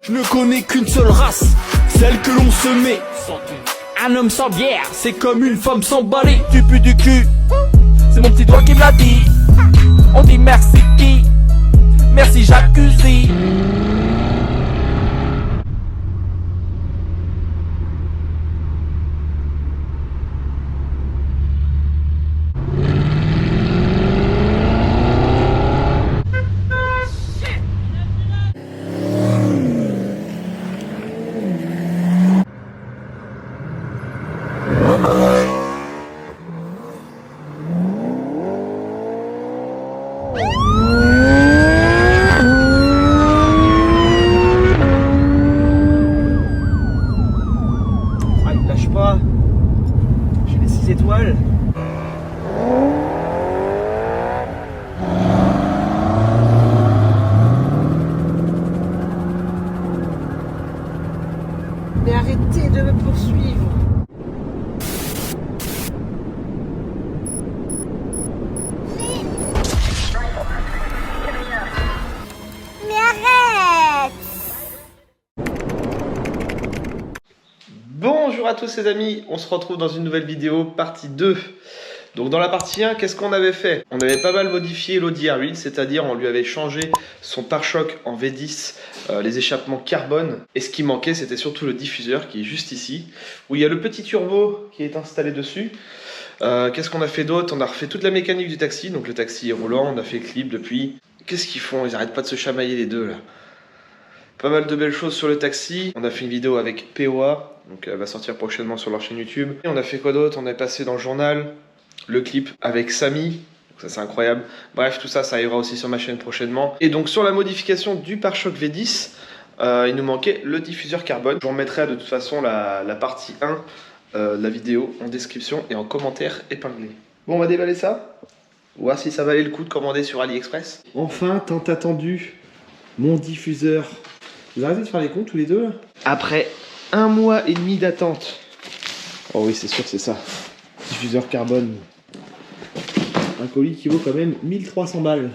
Je ne connais qu'une seule race, celle que l'on se met. Un homme sans bière, c'est comme une femme sans balai. Tu pues du cul, c'est mon petit doigt qui me l'a dit. On dit merci qui? Merci Jacuzzi. Ah, il lâche pas. J'ai les 6 étoiles. Mais arrêtez de me poursuivre. Mais arrête! Bonjour à tous les amis, on se retrouve dans une nouvelle vidéo, partie 2. Donc dans la partie 1, qu'est-ce qu'on avait fait? On avait pas mal modifié l'Audi R8, c'est-à-dire on lui avait changé son pare-choc en V10, les échappements carbone. Et ce qui manquait, c'était surtout le diffuseur qui est juste ici, où il y a le petit turbo qui est installé dessus. Qu'est-ce qu'on a fait d'autre? On a refait toute la mécanique du taxi, donc le taxi est roulant, on a fait clip depuis. Qu'est-ce qu'ils font? Ils arrêtent pas de se chamailler les deux là. Pas mal de belles choses sur le taxi. On a fait une vidéo avec POA, donc elle va sortir prochainement sur leur chaîne YouTube. Et on a fait quoi d'autre? On est passé dans le journal, le clip avec Samy, donc ça c'est incroyable. Bref, tout ça, ça arrivera aussi sur ma chaîne prochainement. Et donc sur la modification du pare-choc V10, il nous manquait le diffuseur carbone. Je vous remettrai de toute façon la partie 1 de la vidéo en description et en commentaire épinglé. Bon, on va déballer ça, voir si ça valait le coup de commander sur AliExpress. Enfin, tant attendu, mon diffuseur. Vous arrêtez de faire les comptes tous les deux là? Après 1 mois et demi d'attente. Oh oui, c'est sûr que c'est ça. Diffuseur carbone. Un colis qui vaut quand même 1300 balles.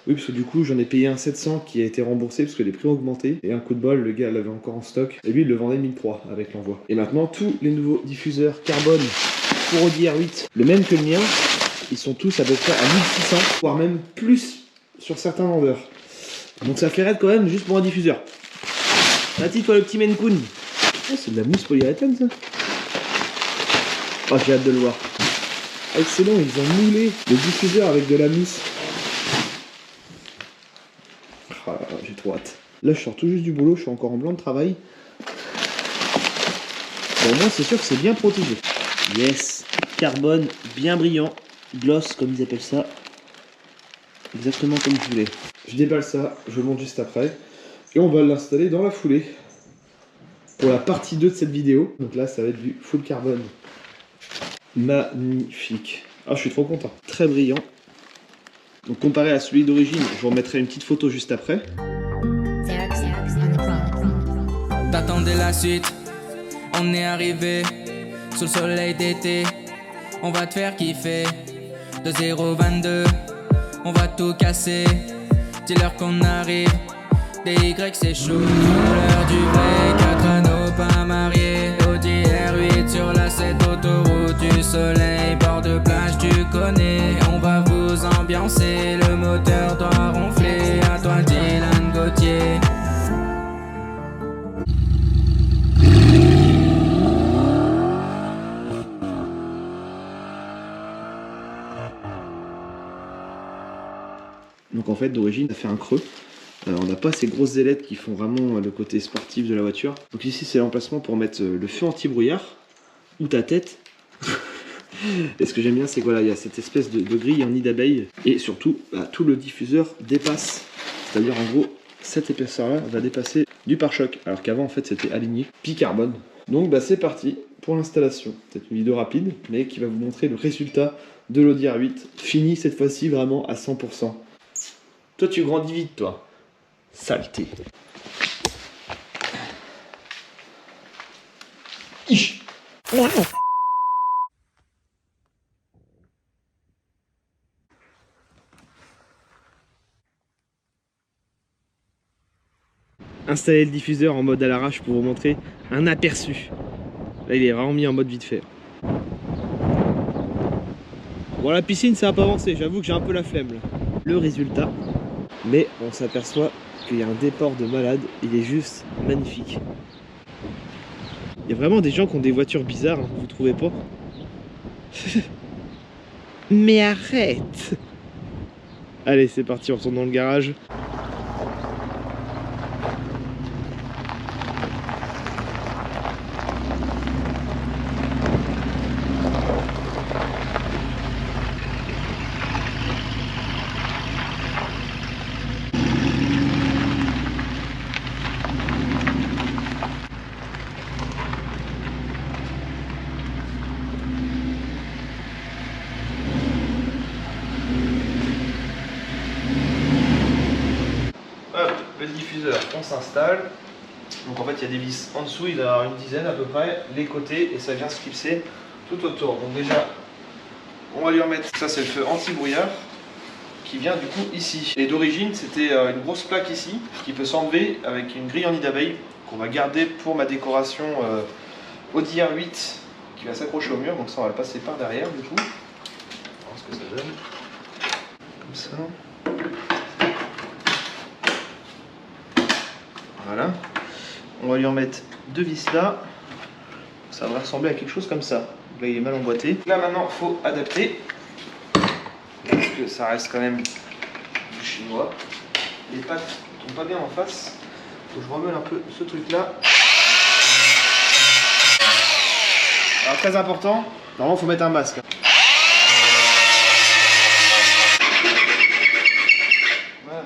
Oui, parce que du coup, j'en ai payé un 700 qui a été remboursé parce que les prix ont augmenté. Et un coup de bol, le gars l'avait encore en stock. Et lui, il le vendait 1300 avec l'envoi. Et maintenant, tous les nouveaux diffuseurs carbone pour Audi R8, le même que le mien, ils sont tous à peu près à 1600, voire même plus sur certains vendeurs. Donc ça fait raide quand même, juste pour un diffuseur. Vas-y toi le petit Maine Coon. Oh, c'est de la mousse polyuréthane ça. Oh, j'ai hâte de le voir. Ah, excellent, ils ont moulé le diffuseur avec de la mousse. Ah, j'ai trop hâte. Là je sors tout juste du boulot, je suis encore en blanc de travail. Bon, au moins c'est sûr que c'est bien protégé. Yes, carbone bien brillant, gloss comme ils appellent ça. Exactement comme je voulais. Je déballe ça, je le monte juste après. Et on va l'installer dans la foulée. Pour la partie 2 de cette vidéo. Donc là, ça va être du full carbone. Magnifique. Ah, je suis trop content. Très brillant. Donc comparé à celui d'origine, je vous remettrai une petite photo juste après. T'attendais la suite, on est arrivé sous le soleil d'été. On va te faire kiffer de 0-22. On va tout casser, dis-leur qu'on arrive. Des Y c'est chaud, l'heure du vrai. 4 anneaux pas mariés. Audi R8 sur la 7 autoroute du soleil. Bord de plage tu connais. On va vous ambiancer, le moteur doit ronfler. À toi Dylan Gauthier. Donc en fait d'origine ça fait un creux. On n'a pas ces grosses ailettes qui font vraiment le côté sportif de la voiture. Donc ici c'est l'emplacement pour mettre le feu anti-brouillard ou ta tête. Et ce que j'aime bien c'est que voilà, il y a cette espèce de grille en nid d'abeille. Et surtout tout le diffuseur dépasse. C'est-à-dire en gros cette épaisseur là va dépasser du pare-choc. Alors qu'avant en fait c'était aligné. Bicarbone. Donc c'est parti pour l'installation. C'est une vidéo rapide mais qui va vous montrer le résultat de l'Audi R8. Fini cette fois-ci vraiment à 100%. Toi tu grandis vite toi. Saleté. Ich. installer le diffuseur en mode à l'arrache pour vous montrer un aperçu. Là il est vraiment mis en mode vite fait. Bon, la piscine ça n'a pas avancé, j'avoue que j'ai un peu la flemme là. Le résultat, mais on s'aperçoit qu'il y a un déport de malade, il est juste magnifique. Il y a vraiment des gens qui ont des voitures bizarres, hein, vous trouvez pas? Mais arrête! Allez, c'est parti, on retourne dans le garage. Le diffuseur, on s'installe. Donc en fait il y a des vis en dessous, il doit y avoir une dizaine à peu près, les côtés, et ça vient se clipser tout autour. Donc déjà on va lui remettre, ça c'est le feu anti-brouillard qui vient du coup ici. Et d'origine c'était une grosse plaque ici qui peut s'enlever avec une grille en nid d'abeille qu'on va garder pour ma décoration Audi R8 qui va s'accrocher au mur. Donc ça on va le passer par derrière du coup. On va voir ce que ça donne. Comme ça. Voilà, on va lui en mettre deux vis là, ça va ressembler à quelque chose comme ça. Là il est mal emboîté. Là maintenant il faut adapter, parce que ça reste quand même du chinois. Les pattes ne tombent pas bien en face, faut que je remeuble un peu ce truc là. Alors très important, normalement il faut mettre un masque. Voilà,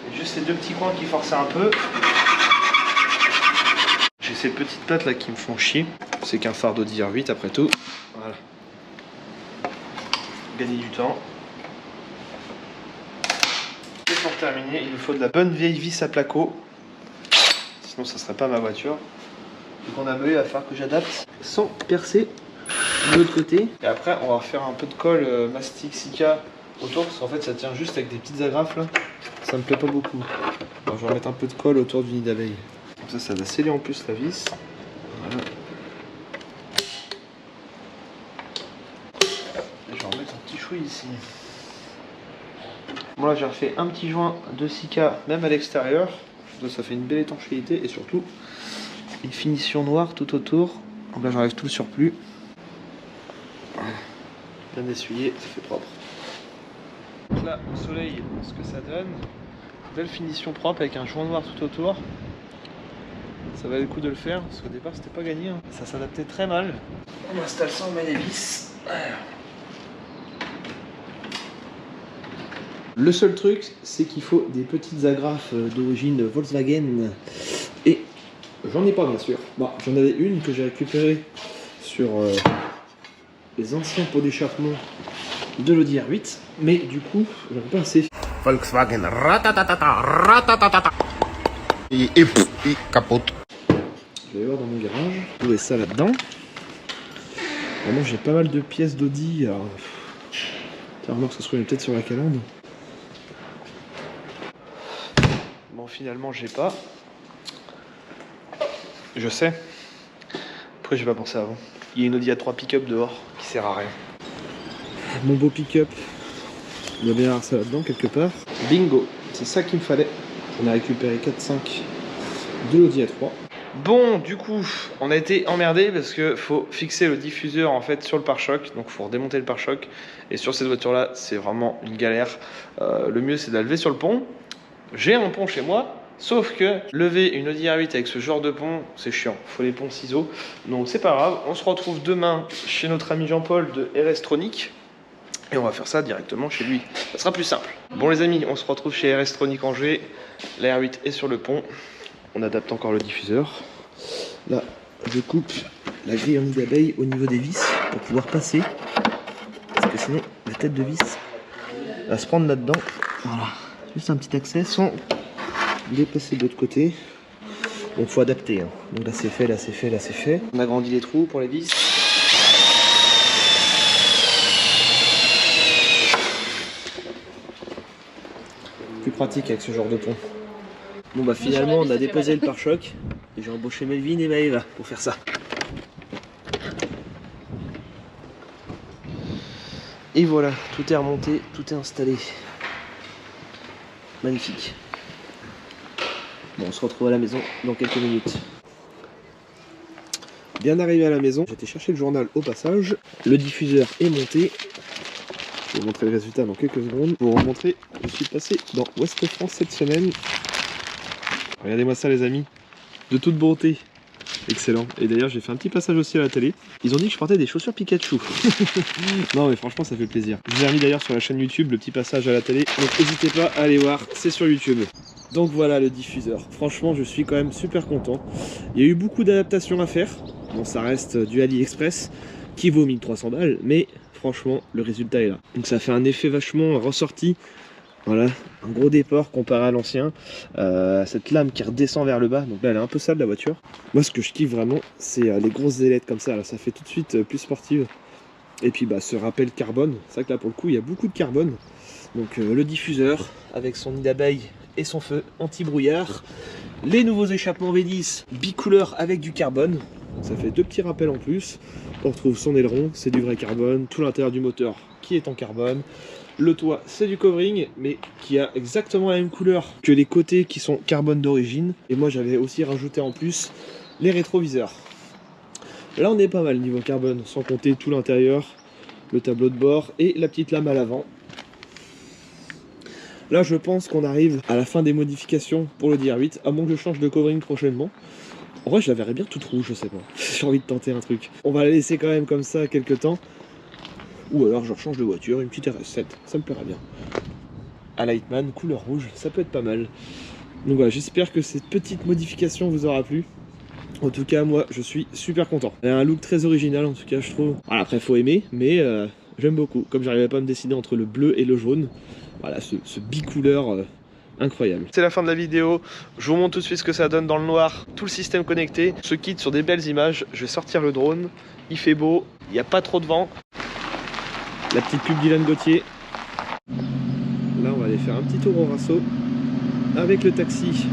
et juste ces deux petits coins qui forcent un peu. J'ai ces petites pattes là qui me font chier. C'est qu'un phare d'Audi R8 après tout. Voilà. Gagner du temps. Et pour terminer, il nous faut de la bonne vieille vis à placo. Sinon ça serait pas ma voiture. Donc on a meulé, il va falloir que j'adapte sans percer de l'autre côté. Et après on va refaire un peu de colle mastic Sika autour, parce qu'en fait ça tient juste avec des petites agrafes là. Ça me plaît pas beaucoup. Alors je vais remettre un peu de colle autour du nid d'abeille. Comme ça va sceller en plus la vis. Voilà. Et je vais remettre un petit chouille ici. Bon là j'ai refait un petit joint de Sika même à l'extérieur. Ça fait une belle étanchéité et surtout une finition noire tout autour. Donc là j'enlève tout le surplus. Bien essuyé, ça fait propre. Donc là au soleil, ce que ça donne. Belle finition propre avec un joint noir tout autour. Ça valait le coup de le faire parce qu'au départ c'était pas gagné. Hein. Ça s'adaptait très mal. On installe ça, on met les vis. Le seul truc, c'est qu'il faut des petites agrafes d'origine Volkswagen. Et j'en ai pas bien sûr. Bon, j'en avais une que j'ai récupérée sur les anciens pots d'échappement de l'Audi R8. Mais du coup, j'en ai pas assez. Volkswagen ratatatata ratatatata et capote. Je vais aller voir dans mon garage, je vais ça là-dedans. Vraiment j'ai pas mal de pièces d'Audi. Alors... Tiens, remarque, ça se trouve peut-être sur la calandre. Bon, finalement j'ai pas. Je sais. Pourquoi j'ai pas pensé avant? Il y a une Audi A3 pick-up dehors qui sert à rien. Mon beau pick-up. Il y a bien avoir ça là-dedans quelque part. Bingo, c'est ça qu'il me fallait. On a récupéré 4-5 de l'Audi A3. Bon, du coup, on a été emmerdé parce que faut fixer le diffuseur en fait sur le pare-choc. Donc, il faut redémonter le pare-choc. Et sur cette voiture-là, c'est vraiment une galère. Le mieux, c'est de la lever sur le pont. J'ai un pont chez moi. Sauf que lever une Audi R8 avec ce genre de pont, c'est chiant. Il faut les ponts ciseaux. Donc, c'est pas grave. On se retrouve demain chez notre ami Jean-Paul de RS-Tronic. Et on va faire ça directement chez lui. Ça sera plus simple. Bon les amis, on se retrouve chez RS-Tronic Angers. La R8 est sur le pont. On adapte encore le diffuseur. Là, je coupe la grille en nid d'abeille au niveau des vis pour pouvoir passer. Parce que sinon, la tête de vis va se prendre là-dedans. Voilà. Juste un petit accès sans dépasser de l'autre côté. Donc faut adapter. Hein. Donc là c'est fait, là c'est fait, là c'est fait. On agrandit les trous pour les vis. Plus pratique avec ce genre de pont. Bon bah finalement on a déposé le pare-choc et j'ai embauché Melvin et Maëva pour faire ça. Et voilà, tout est remonté, tout est installé. Magnifique. Bon, on se retrouve à la maison dans quelques minutes. Bien arrivé à la maison, j'ai été chercher le journal au passage. Le diffuseur est monté. Je vais vous montrer le résultat dans quelques secondes. Pour vous montrer, je suis passé dans Ouest France cette semaine. Regardez-moi ça les amis, de toute beauté. Excellent. Et d'ailleurs j'ai fait un petit passage aussi à la télé. Ils ont dit que je portais des chaussures Pikachu. Non mais franchement ça fait plaisir. Je vous ai remis d'ailleurs sur la chaîne YouTube le petit passage à la télé. Donc n'hésitez pas à aller voir, c'est sur YouTube. Donc voilà le diffuseur. Franchement je suis quand même super content. Il y a eu beaucoup d'adaptations à faire. Bon ça reste du AliExpress qui vaut 1300 balles. Mais franchement le résultat est là. Donc ça fait un effet vachement ressorti. Voilà, un gros déport comparé à l'ancien. Cette lame qui redescend vers le bas, donc là elle est un peu sale la voiture. Moi ce que je kiffe vraiment, c'est les grosses ailettes comme ça, là, ça fait tout de suite plus sportive. Et puis bah ce rappel carbone, c'est vrai que là pour le coup il y a beaucoup de carbone. Donc le diffuseur avec son nid d'abeille et son feu anti-brouillard. Les nouveaux échappements V10 bicouleur avec du carbone. Donc ça fait deux petits rappels en plus. On retrouve son aileron, c'est du vrai carbone. Tout l'intérieur du moteur qui est en carbone. Le toit c'est du covering mais qui a exactement la même couleur que les côtés qui sont carbone d'origine. Et moi j'avais aussi rajouté en plus les rétroviseurs. Là on est pas mal niveau carbone, sans compter tout l'intérieur, le tableau de bord et la petite lame à l'avant. Là je pense qu'on arrive à la fin des modifications pour le DR8, à moins que je change de covering prochainement. En vrai je la verrais bien toute rouge, je sais pas. J'ai envie de tenter un truc. On va la laisser quand même comme ça quelques temps. Ou alors je rechange de voiture, une petite RS7, ça me plairait bien. À Lightman, couleur rouge, ça peut être pas mal. Donc voilà, j'espère que cette petite modification vous aura plu. En tout cas, moi, je suis super content. Elle a un look très original, en tout cas, je trouve. Voilà, après, faut aimer, mais j'aime beaucoup. Comme j'arrivais pas à me décider entre le bleu et le jaune, voilà, ce bicouleur incroyable. C'est la fin de la vidéo. Je vous montre tout de suite ce que ça donne dans le noir. Tout le système connecté. On se quitte sur des belles images. Je vais sortir le drone. Il fait beau, il n'y a pas trop de vent. La petite pub d'Ilan Gauthier. Là, on va aller faire un petit tour au Rasso avec le taxi.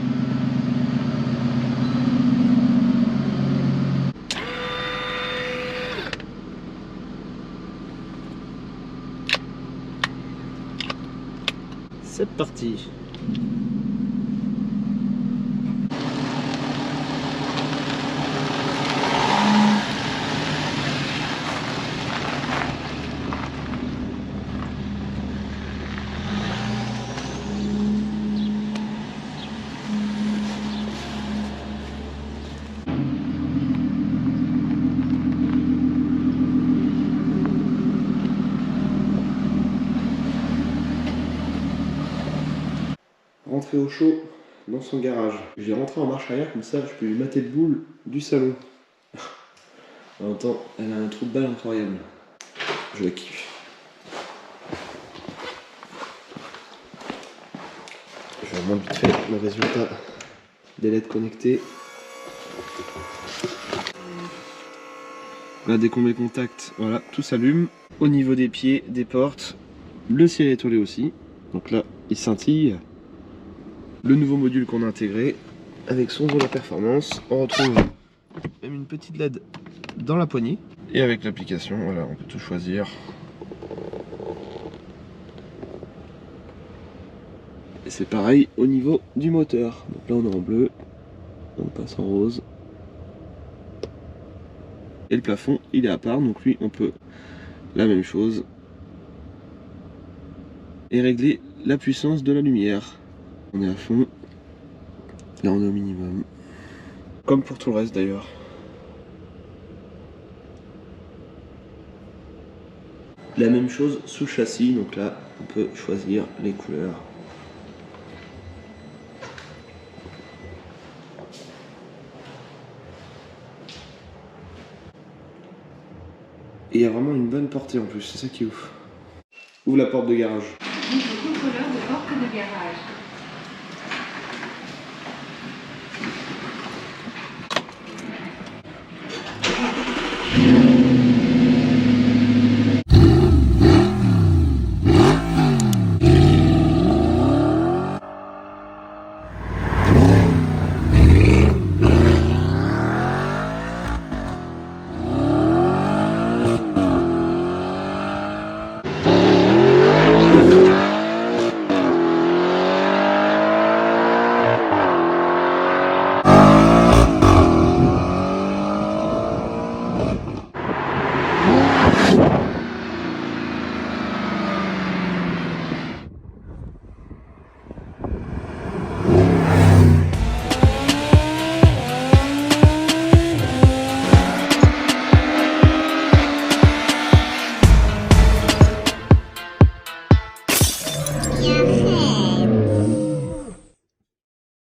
C'est parti. Rentrer au chaud dans son garage. Je vais rentrer en marche arrière, comme ça je peux lui mater le boule du salon. En même temps, elle a un trou de balle incroyable. Je la kiffe. Je vais vous montrer vite fait le résultat des LED connectés. Là, dès qu'on met le contact, voilà, tout s'allume. Au niveau des pieds, des portes, le ciel étoilé aussi. Donc là, il scintille. Le nouveau module qu'on a intégré avec son volant performance. On retrouve même une petite LED dans la poignée. Et avec l'application, voilà, on peut tout choisir. Et c'est pareil au niveau du moteur. Donc là on est en bleu, on passe en rose. Et le plafond il est à part, donc lui on peut la même chose. Et régler la puissance de la lumière. On est à fond, là on est au minimum, comme pour tout le reste d'ailleurs. La même chose sous châssis, donc là on peut choisir les couleurs. Et il y a vraiment une bonne portée en plus, c'est ça qui est ouf. Ouvre la porte de garage. Contrôleur de porte de garage.